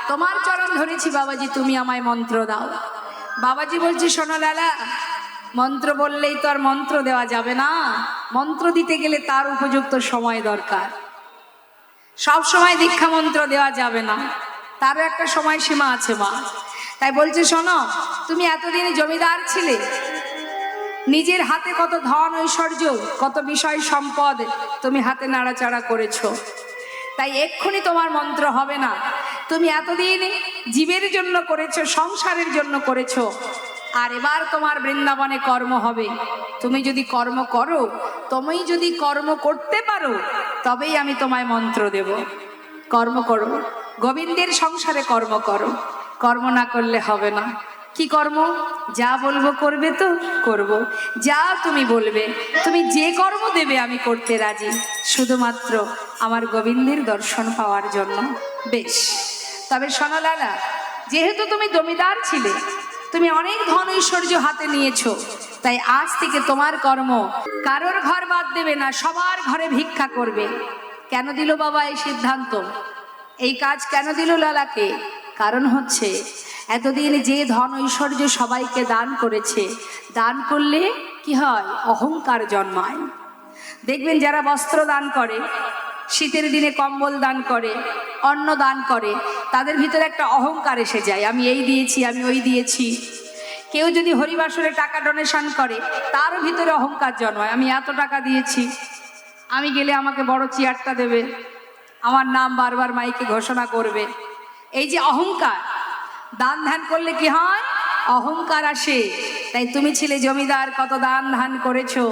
তোমার চরণ ধরেছি বাবাজি, তুমি আমায় মন্ত্র দাও। বাবাজি বলছে, শোনো লালা, মন্ত্র বললেই তো আর মন্ত্র দেওয়া যাবে না, মন্ত্র দিতে গেলে তার উপযুক্ত সময় দরকার। সব সময় দীক্ষা মন্ত্র দেওয়া যাবে না, তারও একটা সময় সীমা আছে মা। তাই বলছে, শোনো, তুমি এতদিন জমিদার ছিলে, নিজের হাতে কত ধন ঐশ্বর্য, কত বিষয় সম্পদ তুমি হাতে নাড়াচাড়া করেছো, তাই এক্ষুনি তোমার মন্ত্র হবে না। তুমি এতদিন জীবের জন্য করেছো, সংসারের জন্য করেছো, আর এবার তোমার বৃন্দাবনে কর্ম হবে। তুমি যদি কর্ম করো, তুমি যদি কর্ম করতে পারো, তবেই আমি তোমায় মন্ত্র দেব। কর্ম করো, গোবিন্দের সংসারে কর্ম করো, কর্ম না করলে হবে না। কি কর্ম? যা বলবো করবে তো? করব। যা তুমি বলবে, তুমি যে কর্ম দেবে আমি করতে রাজি, শুধুমাত্র আমার গোবিন্দের দর্শন পাওয়ার জন্য। বেশ, তবে শোনো লালা, যেহেতু তুমি জমিদার ছিলে, তুমি অনেক ধন ঐশ্বর্য হাতে নিয়েছো, তাই আজ থেকে তোমার কর্ম কারোর ঘর বাদ দেবে না, সবার ঘরে ভিক্ষা করবে। কেন দিল বাবা এই সিদ্ধান্ত, এই কাজ কেন দিল লালাকে? কারণ হচ্ছে, এতদিন যে ধন ঐশ্বর্য সবাইকে দান করেছে, দান করলে কি হয়? অহংকার জন্মায়। দেখবেন যারা বস্ত্র দান করে, শীতের দিনে কম্বল দান করে, অন্ন দান করে, তাদের ভিতরে একটা অহংকার এসে যায়, আমি এই দিয়েছি, আমি ওই দিয়েছি। কেউ যদি হরিবাসরে টাকা ডোনেশন করে, তার ভিতরে অহংকার জন্মায়, আমি এত টাকা দিয়েছি, আমি গেলে আমাকে বড় চেয়ারটা দেবে, আমার নাম বারবার মাইকে ঘোষণা করবে। এই যে অহংকার, দান ধ্যান করলে কি হয়? অহংকার আসে। তাই তুমি ছিলে জমিদার, কত দান ধ্যান করেছো,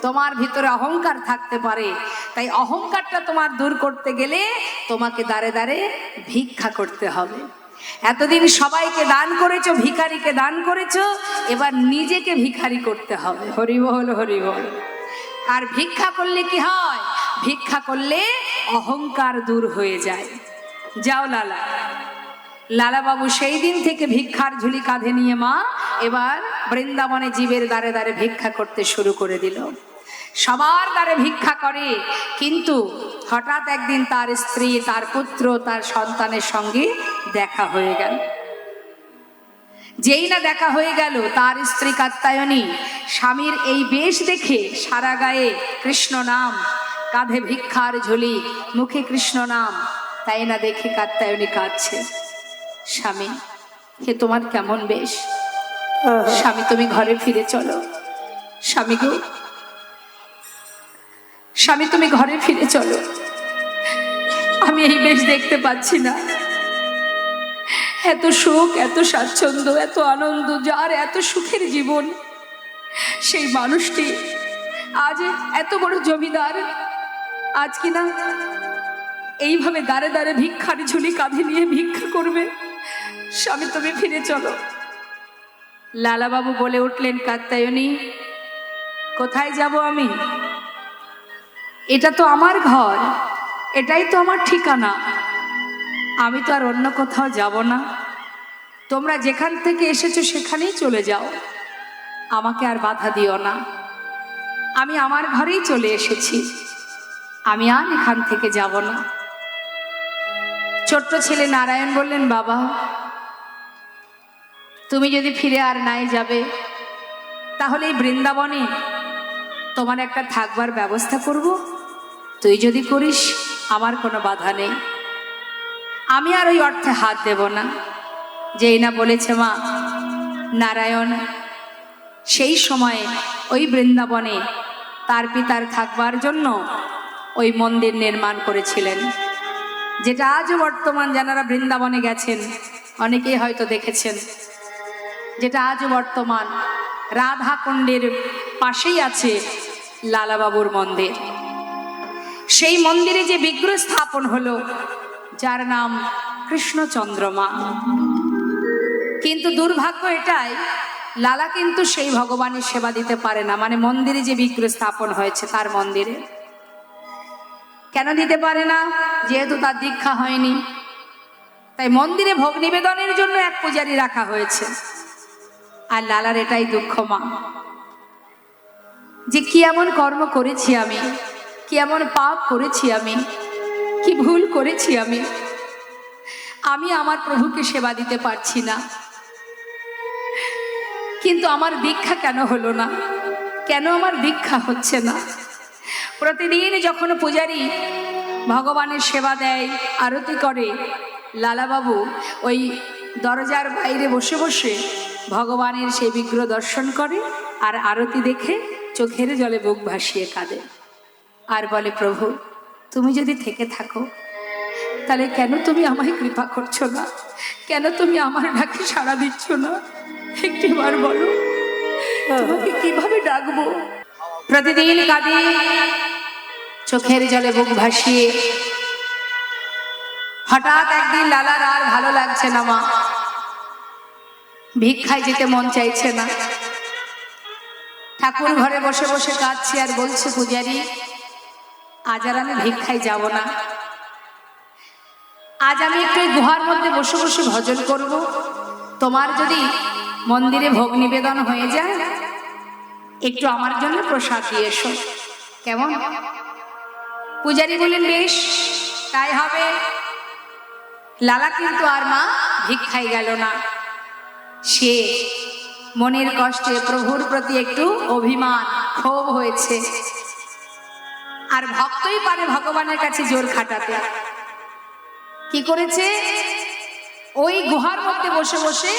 তোমার ভিতরে অহংকার থাকতে পারে। তাই অহংকারটা তোমার দূর করতে গেলে তোমাকে দাঁড়ে দাঁড়ে ভিক্ষা করতে হবে। এতদিন সবাইকে দান করেছো, ভিখারিকে দান করেছো, এবার নিজেকে ভিখারি করতে হবে। হরি বল, হরি বল। আর ভিক্ষা করলে কি হয়? ভিক্ষা করলে অহংকার দূর হয়ে যায়। যাও লালা। লালা বাবু সেই দিন থেকে ভিক্ষার ঝুলি কাঁধে নিয়ে মা এবার বৃন্দাবনে জীবের দ্বারে দ্বারে ভিক্ষা করতে শুরু করে দিল। সবার দ্বারে ভিক্ষা করে, কিন্তু হঠাৎ একদিন তার স্ত্রী, তার পুত্র, তার সন্তানের সঙ্গে দেখা হয়ে গেল। যেই না দেখা হয়ে গেল, তার স্ত্রী কাত্যায়নী স্বামীর এই বেশ দেখে সারা গায়ে কৃষ্ণ নাম, কাঁধে ভিক্ষার ঝুলি, মুখে কৃষ্ণ নাম, তাই না দেখে কাত্যায়নী কাঁদছে। স্বামী, হে তোমার কেমন বেশ? স্বামী, তুমি ঘরে ফিরে চলো। স্বামী গো, স্বামী তুমি ঘরে ফিরে চলো, আমি এই বেশ দেখতে পাচ্ছি না। এত সুখ, এত স্বাচ্ছন্দ্য, এত আনন্দ, যার এত সুখের জীবন, সেই মানুষটি আজ এত বড় জমিদার, আজ কিনা এইভাবে দাঁড়ে দাঁড়ে ভিক্ষার ঝুলি কাঁধে নিয়ে ভিক্ষা করবে। স্বামী তুমি ফিরে চলো। লালাবাবু বলে উঠলেন, কাত্যায়নী, কোথায় যাব আমি? এটা তো আমার ঘর, এটাই তো আমার ঠিকানা, আমি তো আর অন্য কোথাও যাব না। তোমরা যেখান থেকে এসেছো সেখানেই চলে যাও, আমাকে আর বাধা দিও না। আমি আমার ঘরেই চলে এসেছি, আমি আর এখান থেকে যাব না। ছোট্ট ছেলে নারায়ণ বললেন, বাবা, তুমি যদি ফিরে আর নাই যাবে, তাহলে এই বৃন্দাবনে তোমার একটা থাকবার ব্যবস্থা করব, তুই যদি করিস আমার কোনো বাধা নেই, আমি আর ওই অর্থে হাত দেব না। যেই না বলেছে মা নারায়ণ, সেই সময়ে ওই বৃন্দাবনে তার পিতার থাকবার জন্য ওই মন্দির নির্মাণ করেছিলেন, যেটা আজও বর্তমান, যারা বৃন্দাবনে গেছেন অনেকেই হয়তো দেখেছেন, যেটা আজও বর্তমান রাধা কুণ্ডের পাশেই আছে লালাবাবুর মন্দির। সেই মন্দিরে যে বিগ্রহ স্থাপন হলো, যার নাম কৃষ্ণচন্দ্রমা। কিন্তু দুর্ভাগ্য এটাই, লালা কিন্তু সেই ভগবানের সেবা দিতে পারে না। মানে মন্দিরে যে বিগ্রহ স্থাপন হয়েছে তার মন্দিরে কেন দিতে পারে না? যেহেতু তার দীক্ষা হয়নি, তাই মন্দিরে ভোগ নিবেদনের জন্য এক পূজারী রাখা হয়েছে। আর লালার এটাই দুঃখ মা, যে কি এমন কর্ম করেছি আমি, কি এমন পাপ করেছি আমি, কি ভুল করেছি আমি, আমি আমার প্রভুকে সেবা দিতে পারছি না, কিন্তু আমার ভিক্ষা কেন হলো না? কেন আমার ভিক্ষা হচ্ছে না? প্রতিদিন যখন পূজারী ভগবানের সেবা দেয়, আরতি করে, লালাবাবু ওই দরজার বাইরে বসে বসে ভগবানের সেই বিগ্রহ দর্শন করে আর আরতি দেখে চোখের জলে বুক ভাসিয়ে কাঁদে আর বলে, প্রভু তুমি যদি থেকে থাকো তাহলে কেন তুমি আমায় কৃপা করছো না? কেন তুমি আমার ডাকে সাড়া দিচ্ছ না? একটিবার বলো, তোমাকে কিভাবে ডাকবো? প্রতিদিন কাঁদে, চোখের জলে বুক ভাসিয়ে। হঠাৎ একদিন লালার আর ভালো লাগছে না, মা ভিক্ষায় যেতে মন চাইছে না। ঠাকুর ঘরে বসে বসে কাঁদছে আর বলছে, পূজারি আজ আর আমি ভিক্ষায় যাব না, আজ আমি একটু গুহার মধ্যে বসে বসে ভজন করব। তোমার যদি মন্দিরে ভোগ নিবেদন হয়ে যায়, একটু আমার জন্য প্রসাদ দিয়ে এসো, কেমন? পূজারি বললেন, বেশ তাই হবে। লালা কিন্তু আর মা ভিক্ষায় গেল না। সে মনের কষ্টে প্রভুর প্রতি একটু অভিমান, ক্ষোভ হয়েছে। আর ভক্তই পারে ভগবানের কাছে জোর খাটাতে। কি করেছে? ওই গুহার মধ্যে বসে বসে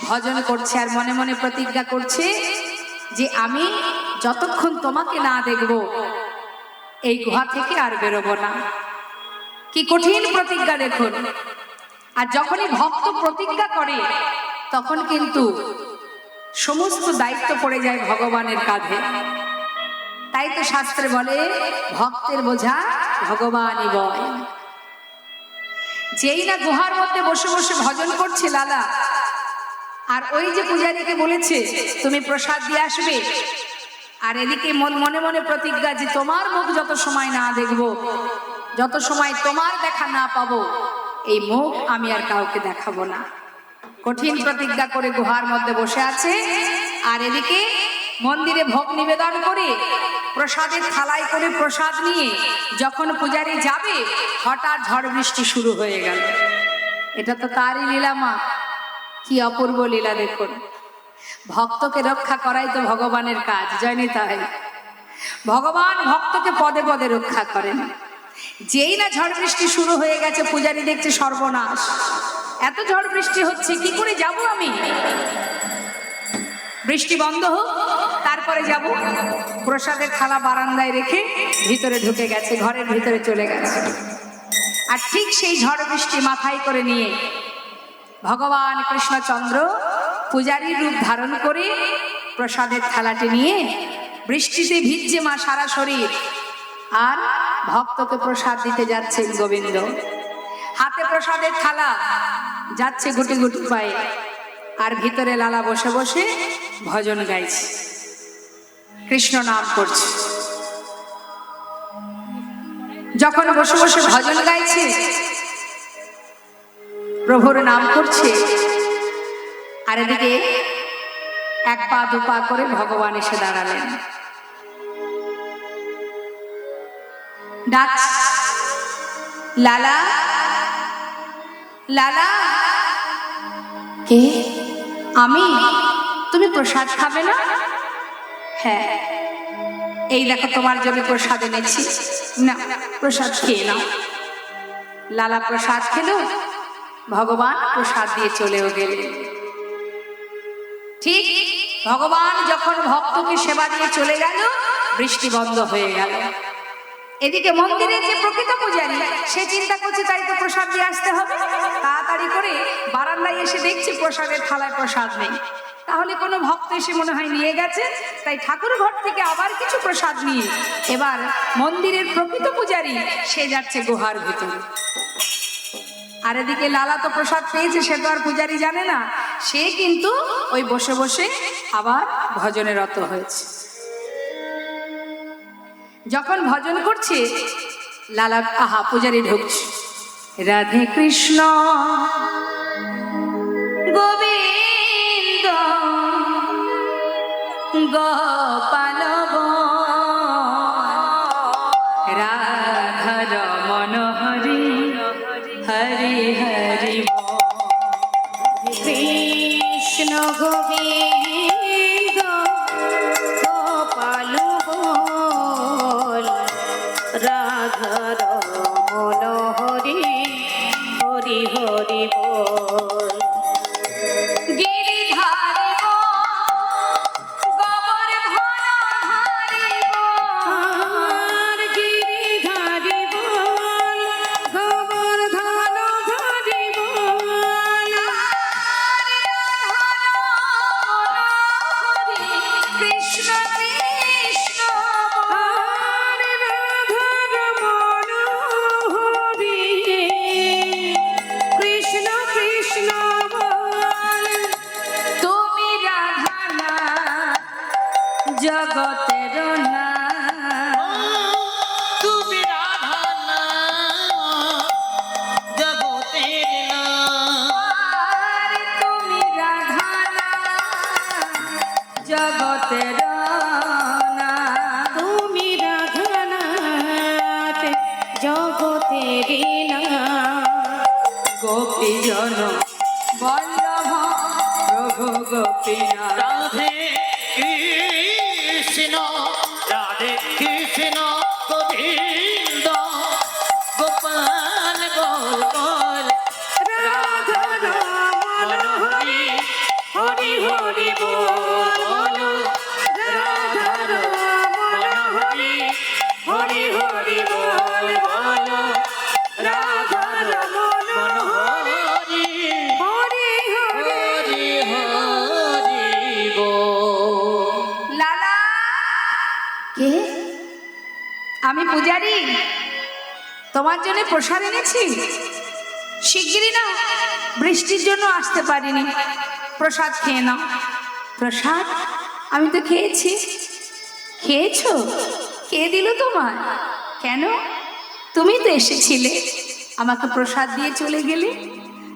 ভজন করছে আর মনে মনে প্রতিজ্ঞা করছে যে আমি যতক্ষণ তোমাকে না দেখব এই গুহা থেকে আর বেরোবো না। কি কঠিন প্রতিজ্ঞা দেখুন। আর যখনই ভক্ত প্রতিজ্ঞা করে তখন কিন্তু সমস্ত দায়িত্ব পড়ে যায় ভগবানের কাঁধে। তাই তো শাস্ত্রে বলে, ভক্তের বোঝা ভগবানই বয়। যেই না গুহার মধ্যে বসে বসে ভজন করছে লালা, আর ওই যে পূজারীকে বলেছে তুমি প্রসাদ দিয়ে আসবে, আর এদিকে মনে মনে প্রতিজ্ঞা যে তোমার মুখ যত সময় না দেখব, যত সময় তোমার দেখা না পাবো, এই মুখ আমি আর কাউকে দেখাবো না। কঠিন প্রতিজ্ঞা করে গুহার মধ্যে বসে আছে। আর এদিকে মন্দিরে ভোগ নিবেদন করে প্রসাদের থালায় করে প্রসাদ নিয়ে যখন পূজারী যাবে, হঠাৎ ঝড় বৃষ্টি শুরু হয়ে গেল। এটা তো তারই লীলা মা, কি অপূর্ব লীলা দেখুন। ভক্তকে রক্ষা করাই তো ভগবানের কাজ, জানি তাই ভগবান ভক্তকে পদে পদে রক্ষা করেন। যেই না ঝড় বৃষ্টি শুরু হয়ে গেছে, পূজারী দেখছে সর্বনাশ, এত ঝড় বৃষ্টি হচ্ছে, কি করে যাব আমি? বৃষ্টি বন্ধ হোক তারপরে যাব। প্রসাদের থালা বারান্দায় রেখে ভিতরে ঢুকে গেছে, ঘরের ভিতরে চলে গেছে। আর ঠিক সেই ঝড় বৃষ্টি মাথায় করে নিয়ে ভগবান কৃষ্ণচন্দ্র পূজারীর রূপ ধারণ করে প্রসাদের থালাটি নিয়ে, বৃষ্টিতে ভিজছে মা সারা শরীর, আর ভক্তকে প্রসাদ দিতে যাচ্ছেন গোবিন্দ। হাতে প্রসাদের থালা, যাচ্ছে গুটি গুটি পায়ে, আর ভিতরে লালা বসে বসে ভজন গাইছে, কৃষ্ণ নাম করছে। যখন বসে বসে ভজন গাইছে, প্রভুর নাম করছে, আর এদিকে এক পা দু পা করে ভগবান এসে দাঁড়ালেন। ডাক, লালা লালা। কে? আমি। তুমি প্রসাদ খাবে না? হ্যাঁ, এই দেখো তোমার জন্য প্রসাদ এনেছি, না প্রসাদ খেয়ে নাও। লালা প্রসাদ খেলো, ভগবান প্রসাদ দিয়ে চলেও গেলেন। ঠিক ভগবান যখন ভক্তকে সেবা দিয়ে চলে গেল, বৃষ্টি বন্ধ হয়ে গেল। এদিকে মন্দিরের যে প্রকৃত পূজারী, সে চিন্তা করছে তাই তো প্রসাদ দিয়ে আসতে হবে। তাড়াতাড়ি করে বারান্দায় এসে দেখছি প্রসাদের থালায় প্রসাদ নেই। তাহলে কোনো ভক্ত এসে মনে হয় নিয়ে গেছে, তাই ঠাকুর ঘর থেকে আবার কিছু প্রসাদ নিয়ে এবার মন্দিরের প্রকৃত পূজারী সে যাচ্ছে গুহার ভিতরে। আর এদিকে লালা তো প্রসাদ পেয়েছে, সে তো আর পূজারী জানে না, সে কিন্তু ওই বসে বসে আবার ভজনে রত হয়েছে। যখন ভজন করছে লালা, আহা পূজারী ঢুকছে, রাধে কৃষ্ণ গোবিন্দ গোপাল রাধা রমণ হরি হরি হরি। গোবিন্দ গোপাল বল রাধার মন হরি হরি হরি বল গিরিধারি গোবর ধরিব আর গিরিধারি বল গোবর্ধন ধরি বল কৃষ্ণ কৃষ্ণ আর রাধার মন হরি কৃষ্ণ কৃষ্ণ বল তুমি রাধা না জগতের না তুমি রাধা না জগতের না আর তুমি রাধা না জগতের না তুমি রাধানাথ জগতের না গোপীজন বল্লভ প্রভু গোপীনাথ রাধে কৃষ্ণ গোবিন্দ গোপাল গোপাল রাধার মন হরি হরি হরি বল রাধার মন হরি হরি হরি বল বল রাধার মন হরি হরি হরি লালা কে আমি পূজারি তোমার জন্য প্রসাদ এনেছি শিগগিরই না বৃষ্টির জন্য আসতে পারিনি প্রসাদ খেয়ে নাও প্রসাদ আমি তো খেয়েছি খেয়েছো কে দিল তোমার কেন তুমি তো এসেছিলে আমাকে প্রসাদ দিয়ে চলে গেলে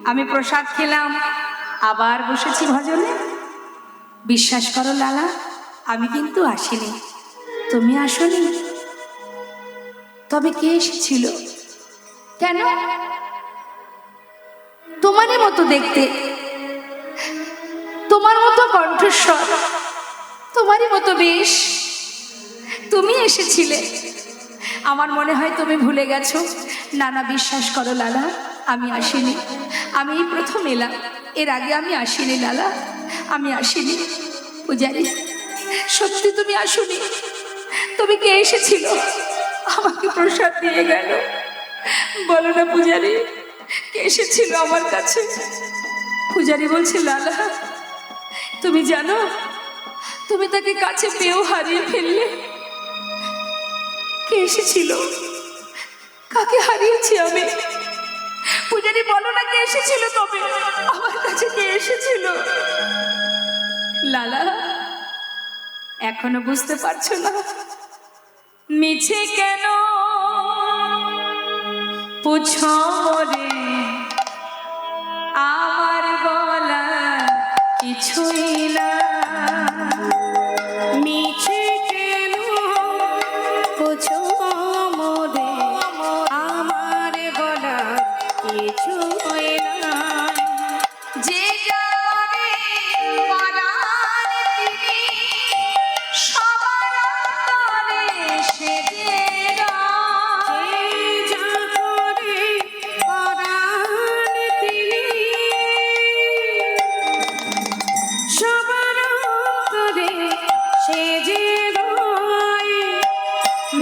আমি প্রসাদ খেলাম আবার বসেছি ভজনে বিশ্বাস করো লালা আমি কিন্তু আসিনি তুমি আসনি তবে কে এসেছিল কেন তোমারই মতো দেখতে তোমার মতো কণ্ঠস্বর তোমারই মতো বেশ তুমি এসেছিলে আমার মনে হয় তুমি ভুলে গেছো না না বিশ্বাস করো লালা আমি আসিনি আমি এই প্রথম এলাম এর আগে আমি আসিনি লালা আমি আসিনি পূজারি সত্যি তুমি আসোনি তুমি কে এসেছিল আমাকে প্রসাদ দিয়ে গেল বলো না পূজারি কে এসেছিল আমার কাছে পূজারি বলছে লালা তুমি জানো তুমি তাকে কাছে পেয়েও হারিয়ে ফেললে কে এসেছিল কাকে হারিয়েছি আমি পূজারি বলো না কে এসেছিল তবে আমার কাছে কে এসেছিল লালা এখনো বুঝতে পারছো না মিছে কেন পুছো রে আমার বলা কিছুই না মিছে কেন পুছো মোরে আমার বলা কিছু না যে যাবে পরাণ তিনি সবার অন্তরে সে দেনা। যা করে পরাণ তিনি সবার অন্তরে সে যে রয়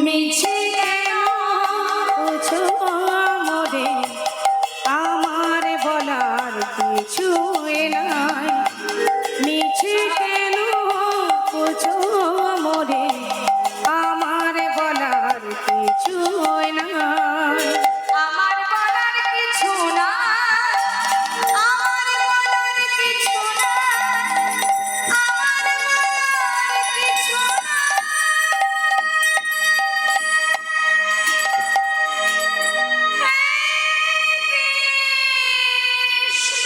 মিছে কেন পুছো মোরে আমার বলার কিছু নাই মিছে কেন পুছো মোরে আমার বলার কিছু নাই আমার বলার কিছু না আমার বলার কিছু না আমার বলার কিছু না হে কৃষ্ণ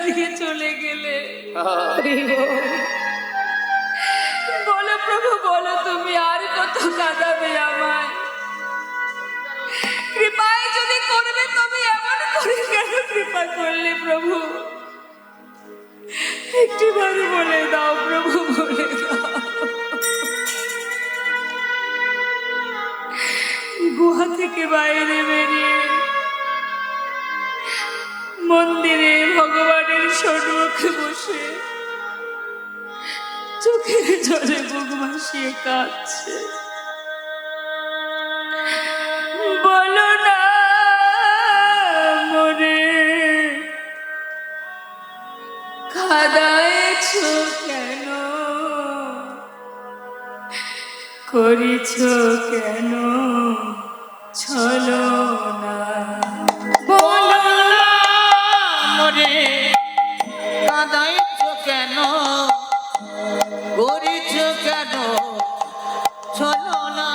দিয়ে চলে গেলে। হরি বল। বলো প্রভু, বলো তুমি আর কত কাঁদাবে আমায়? কৃপায় যদি করবে তবে এমন করে কেন কৃপা করলে প্রভু? একটিবার বলে দাও প্রভু, বলে দাও। গুহা থেকে বাইরে বেরিয়ে মন্দিরে ভগবানের সম্মুখে বসে চোখের জলে বুক ভাসিয়ে কাঁদছে। বলো না মনে কাঁদাইছ কেন, করিছ কেন ছলো না? বলো না মরে কাঁদাইছ কেন, করিছ কেন চলো না?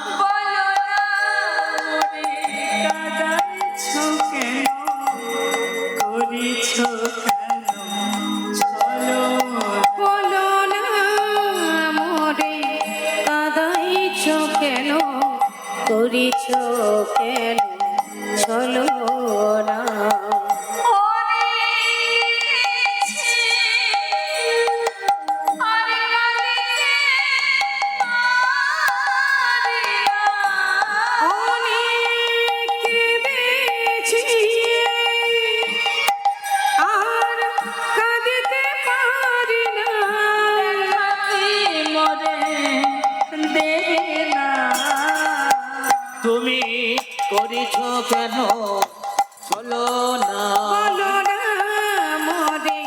বলো না মনে কাঁদাইছ কেন, করিছ কেন ছলো না? বলো না মোরে কাঁদাইছ কেন, করিছ কেন চলো না? অনেক কেঁদেছি আর কাঁদিতে পারি না। তুমি করিছ কেন চলো না? বলো না মোরে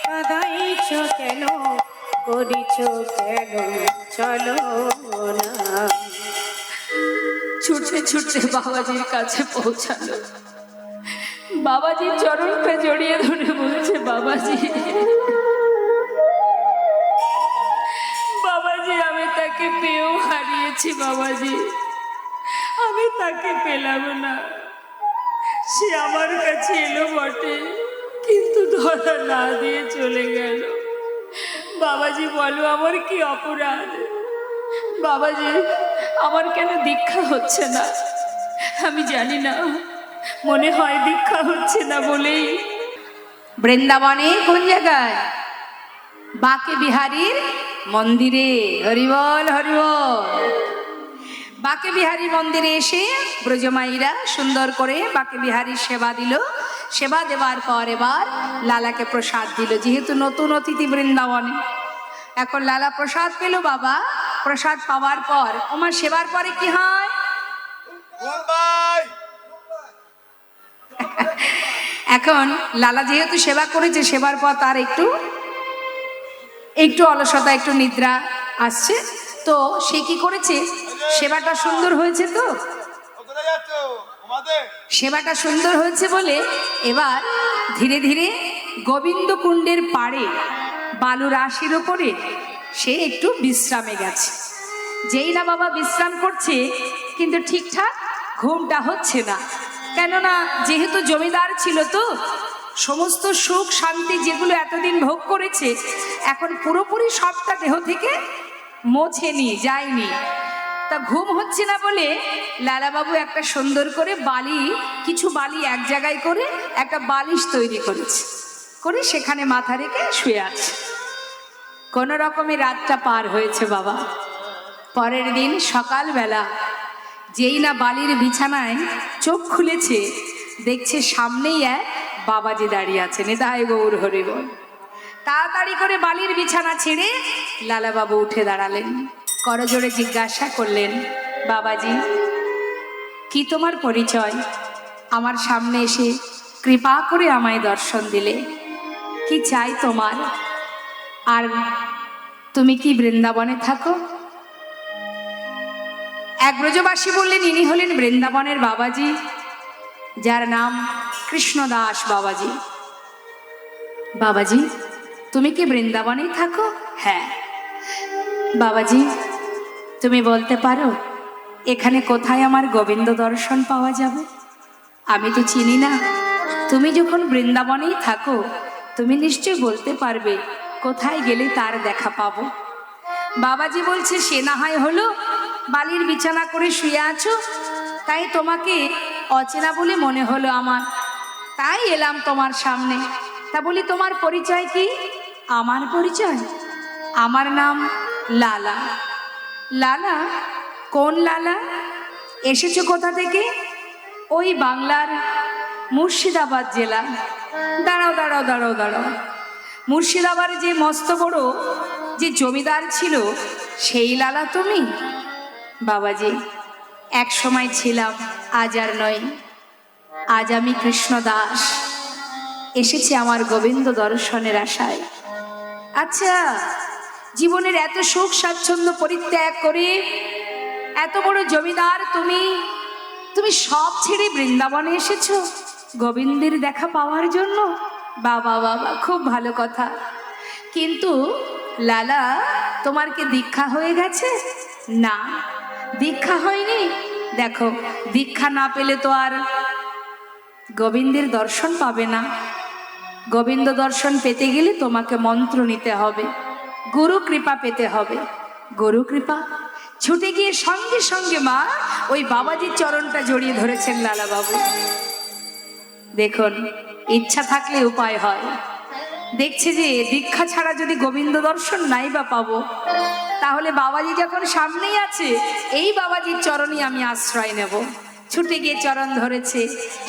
কাঁদাইছ কেন, করিছ কেন চলো না? ছুটতে ছুটতে বাবাজির কাছে পৌঁছালো। বাবাজির চরণটা জড়িয়ে ধরে বলছে, বাবাজি, বাবাজি আমি তাকে পেয়েও হারিয়েছি। বাবাজি আমি তাকে পেলাম না। সে আমার কাছে এলো বটে, কিন্তু ধরা না দিয়ে চলে গেল। বাবাজি বলো আমার কি অপরাধ? বাবাজি আমার কেন দীক্ষা হচ্ছে না? আমি জানি না, মনে হয় দীক্ষা হচ্ছে না বলেই। বৃন্দাবনে কোন জায়গায়? বাকে বিহারীর মন্দিরে। হরিবল হরিবল। বাকে বিহারী মন্দিরে এসে ব্রজমাইরা সুন্দর করে বাকে বিহারীর সেবা দিল। সেবা দেবার পর এবার লালাকে প্রসাদ দিল। যেহেতু নতুন অতিথি বৃন্দাবনে, এখন লালা প্রসাদ পেল। বাবা প্রসাদ পাওয়ার পর ওমার সেবার পরে কি হয়? এখন লালা যেহেতু সেবা করেছে, সেবার পর তার একটু অলসতা, একটু নিদ্রা আসছে। তো সে কি করেছে, সেবাটা সুন্দর হয়েছে, তো সেবাটা সুন্দর হয়েছে বলে এবার ধীরে ধীরে গোবিন্দ কুণ্ডের পাড়ে বালু রাশির ওপরে সে একটু বিশ্রামে গেছে। যেই না বাবা বিশ্রাম করছে, কিন্তু ঠিকঠাক ঘুমটা হচ্ছে না। কেননা যেহেতু জমিদার ছিল, তো সমস্ত সুখ শান্তি যেগুলো এতদিন ভোগ করেছে, এখন পুরোপুরি সবটা দেহ থেকে মোছেনি, যায়নি। তা ঘুম হচ্ছে না বলে লালাবাবু একটা সুন্দর করে কিছু বালি এক জায়গায় করে একটা বালিশ তৈরি করেছে, করে সেখানে মাথা রেখে শুয়ে আছে। কোনো রকমে রাতটা পার হয়েছে বাবা। পরের দিন সকালবেলা যেই না বালির বিছানায় চোখ খুলেছে, দেখছে সামনেই এক বাবাজি দাঁড়িয়ে আছে। নিতাই গৌর হরি বল। তাড়াতাড়ি করে বালির বিছানা ছেড়ে লালাবাবু উঠে দাঁড়ালেন। করজোড়ে জিজ্ঞাসা করলেন, বাবাজি কি তোমার পরিচয়? আমার সামনে এসে কৃপা করে আমায় দর্শন দিলে, কি চাই তোমার? আর তুমি কি বৃন্দাবনে থাকো? এক ব্রজবাসী বললেন, ইনি হলেন বৃন্দাবনের বাবাজি, যার নাম কৃষ্ণদাস বাবাজি। বাবাজি তুমি কি বৃন্দাবনেই থাকো? হ্যাঁ। বাবাজি তুমি বলতে পারো এখানে কোথায় আমার গোবিন্দ দর্শন পাওয়া যাবে? আমি তো চিনি না, তুমি যখন বৃন্দাবনেই থাকো, তুমি নিশ্চয় বলতে পারবে কোথায় গেলে তার দেখা পাবো। বাবাজি বলছে, সে না হয় হলো, বালির বিছানা করে শুয়ে আছো, তাই তোমাকে অচেনা বলে মনে হলো আমার, তাই এলাম তোমার সামনে। তা বলি, তোমার পরিচয় কি? আমার পরিচয়, আমার নাম লালা। লালা? কোন লালা? এসেছো কোথা থেকে? ওই বাংলার মুর্শিদাবাদ জেলা। দাঁড়াও দাঁড়াও দাঁড়াও দাঁড়াও, মুর্শিদাবাদে যে মস্ত বড় যে জমিদার ছিল, সেই লালা তুমি? বাবাজি, এক সময় ছিলাম, আজ আর নয়। আজ আমি কৃষ্ণ দাস, এসেছি আমার গোবিন্দ দর্শনের আশায়। আচ্ছা, জীবনের এত সুখ স্বাচ্ছন্দ্য পরিত্যাগ করে এত বড় জমিদার তুমি, তুমি সব ছেড়ে বৃন্দাবনে এসেছো গোবিন্দের দেখা পাওয়ার জন্য? বাবা বাবা, খুব ভালো কথা। কিন্তু লালা, তোমার কি দীক্ষা হয়ে গেছে? না, দীক্ষা হয়নি। দেখো, দীক্ষা না পেলে তো আর গোবিন্দের দর্শন পাবে না। গোবিন্দ দর্শন পেতে গেলে তোমাকে মন্ত্র নিতে হবে, গুরু কৃপা পেতে হবে। গুরু কৃপা? ছুটে গিয়ে সঙ্গে সঙ্গে মা ওই বাবাজির চরণটা জড়িয়ে ধরেছেন লালা বাবু। দেখুন, ইচ্ছা থাকলে উপায় হয়। দেখছে যে দীক্ষা ছাড়া যদি গোবিন্দ দর্শন নাই বা পাবো, তাহলে বাবাজি যখন সামনেই আছে, এই বাবাজির চরণই আমি আশ্রয় নেব। ছুটে গিয়ে চরণ ধরেছে,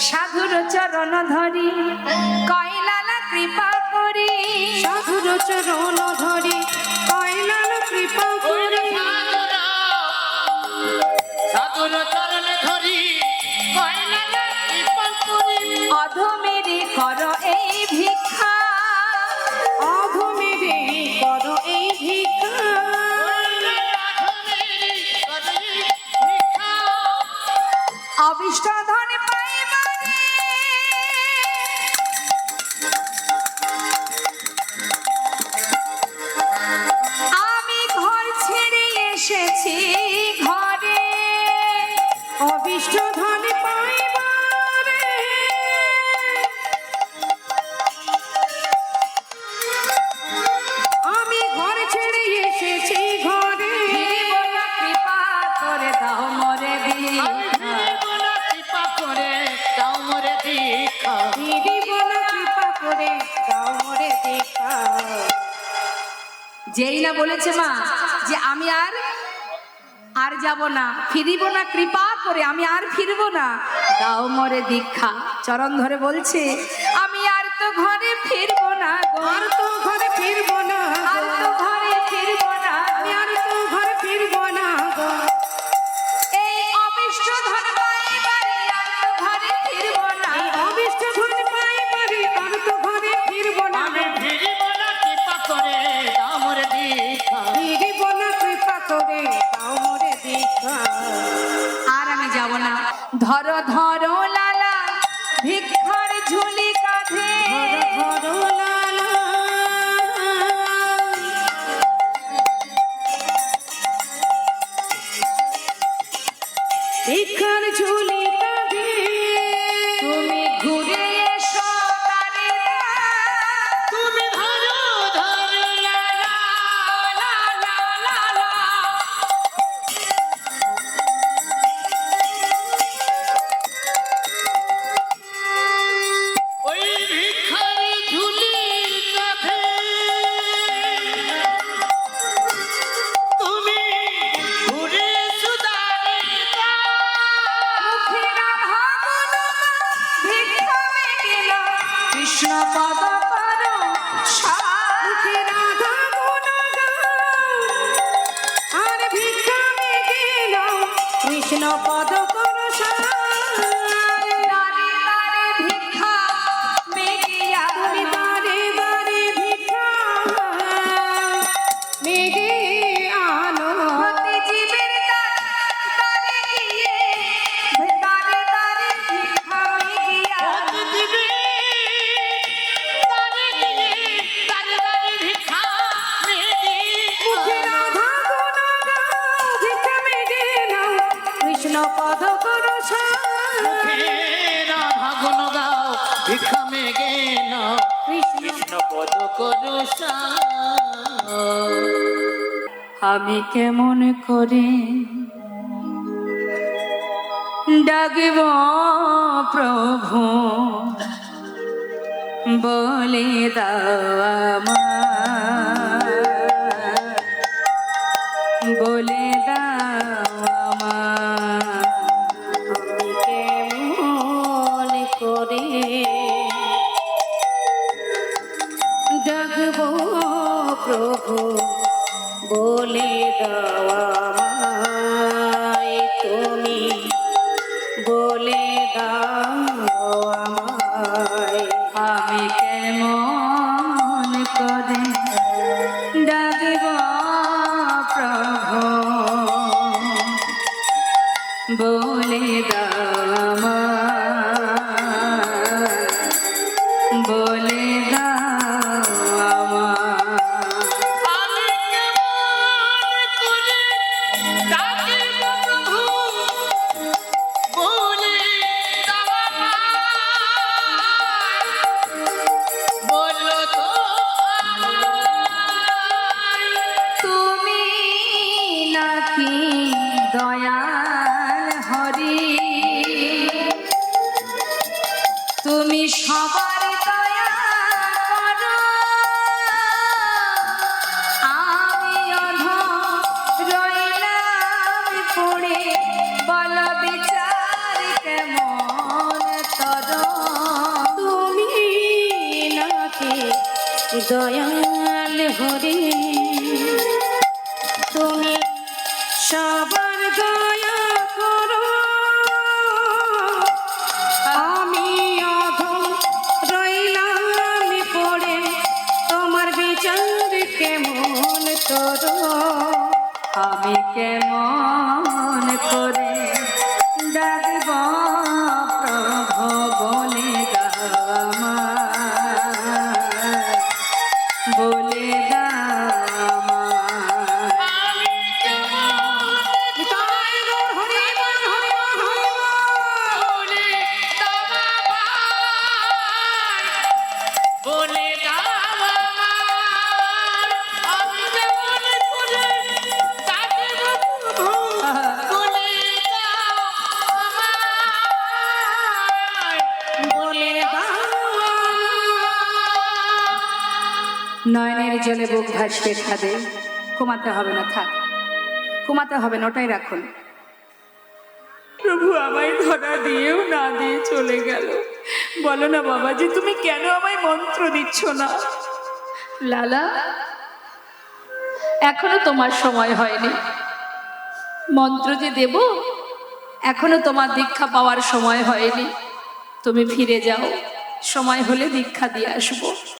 সাধুর চরণ ধরি কয় লালা কৃপা করি। সাধুর চরণ ধরি কয় লালা কৃপা করি। সাধুর চরণ ধরি কয় লালা কৃপা করি। অধমেরে কর এই ভিক্ষা, অধমেরে কর এই ভিক্ষা। অবিষ্ট ধন পাইবারে আমি ঘর ছেড়ে এসেছি ঘরে। অবিষ্ট ধন পাইবারে আমি ঘর ছেড়ে এসেছি ঘরে। ফিরিব না, কৃপা করে দাও মরে দীক্ষা। কৃপা করে দাও মোরে দীক্ষা। ফিরিব না, কৃপা করে দাও মোরে দীক্ষা। যেই না বলেছে মা যে আমি আর যাব না, ফিরিব না, কৃপা করে আমি আর ফিরব না, দাও মরে দীক্ষা। চরণ ধরে বলছে, আমি আর তো ঘরে ফিরব না গো, আর তো ঘরে ফিরব না, আর তো ঘরে ফিরব না, আমি আর তো ঘরে ফিরব না গো। এই অবিষ্ট ধন পাইবারে আর তো ঘরে ফিরব না। এই অবিষ্ট ধন পাইবারে আর তো ঘরে ফিরব না। আমি ফিরিব না, কৃপা করে দাও মোরে দীক্ষা। ফিরিব না, কৃপা করে দাও মোরে দীক্ষা। আর আমি যাব না। ধরো ধরো লালা ভিক্ষার ঝুলি কাঁধে, ধরো ধরো লালা ভিক্ষার ঝুলি কাঁধে। তুমি ঘুরে এসো তারে তুমি ধরো ধরো লালা, লালা লালা। ওই ভিখারি ঝুলির কাছে তুমি ঘুরে সুদারে মুখে রাধা গুণ ভিক্ষা মেটিল, কৃষ্ণ পদ করো মুখে রাধা গুণ গাও, আর ভিক্ষা মেটিল কৃষ্ণ পদ করো সায়। দারে দারে ভিক্ষা মেটিয়া তুমি বারে বারে ভিক্ষা মেঘে আনো। ভক্তি জীবের দারে গিয়ে দারে দারে ভিক্ষা মেটিয়া। দিবি তারে দিয়ে তারে তারে ভিক্ষা মেদি। মুখে রাধা গুণ গাও, ভিক্ষা মেঘে নাও কৃষ্ণ পদ করো সায়। রাধা গুণ গাও ভিক্ষা মেগে নাও কৃষ্ণ কৃষ্ণ পদ করো আমি কেমন করে ডাকব প্রভু বলে দাও আমায়, বলে দাও আমায়। আমি কেমন করে ডাকবো প্রভু বলে দাও আমায়, তুমি বলে দাও আমায়। আমি কেমন করে ডাকব প্রভু বলে দাও আমায়, বলে দাও আমায়। আমি কেমন করে ডাকিব প্রভু বলে দাও আমায়, বলো তো তুমি নাকি দয়াল হরি, তুমি সবার দয়া করো, আমি অধম রইলাম পড়ে, বল বিচার কেমন তর। তুমি নাকি দয়াল হরি, তুমি সবার দয়া করো, আমি অধম রইলাম পড়ে, তোমার বিচার কেমন করো। আমি কেমন করে ডাকব প্রভু বলে দাও আমায়, বলে দাও আমায়। আমি কেমন নিতাই গৌর হরি বল, হরি বল, হরি বল। বলে দাও আমায়, বলে দাও আমায়। আমি কেমন করে ডাকিব প্রভু বলে দাও আমায়, বলে দাও নয়নের জলে বুক ভাসবে খাদে, ঘুমাতে হবে না, থাক ঘুমাতে হবে না, ওটাই রাখুন। প্রভু আমায় ধরা দিয়েও না দিয়ে চলে গেল, বলো না বাবাজি তুমি কেন আমায় মন্ত্র দিচ্ছ না? লালা, এখনো তোমার সময় হয়নি, মন্ত্র যে দেব এখনো তোমার দীক্ষা পাওয়ার সময় হয়নি, তুমি ফিরে যাও, সময় হলে দীক্ষা দিয়ে আসবো।